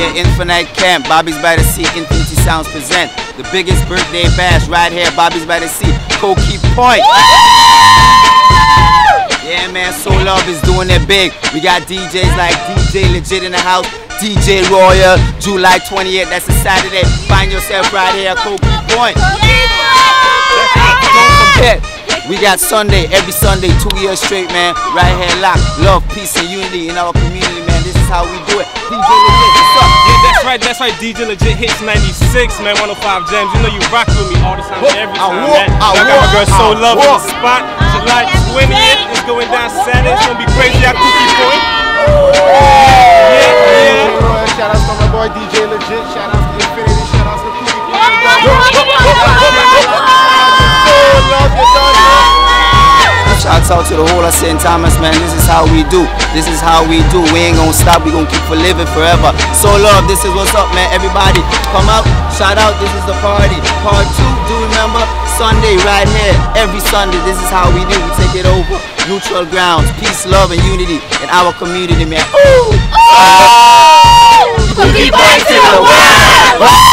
Yeah, Infinite Camp, Bobby's by the Sea, Infinity Sounds present the biggest birthday bash right here, Bobby's by the Sea, Koki Point. Yeah, man, Soul Love is doing it big. We got DJs like DJ Legit in the house, DJ Royal, July 28th, that's a Saturday. Find yourself right here at Koki Point. Don't forget, we got Sunday, every Sunday, 2 years straight, man. Right here, locked. Love, peace, and unity in our community, man. This is how we do it. DJ Legit, what's up? Yeah, that's right. DJ Legit hits 96, man. 105 Gems. You know you rock with me all the time, every time, man. I got my girl Soul Love in the spot. July 20th is going down Saturday. It's gonna be crazy at Koki Point. Yeah. Shout out to my boy DJ Legit. Shout out to Infinity. Shout out to Koki Point. Shouts out to the whole of St. Thomas, man. This is how we do. This is how we do. We ain't gonna stop. We gonna keep for living forever. Soul Love, this is what's up, man. Everybody, come out. Shout out. This is the party. Part 2. Do remember Sunday right here. Every Sunday. This is how we do. We take it over. Neutral grounds, peace, love, and unity in our community, man. Ooh! Koki Point to the world!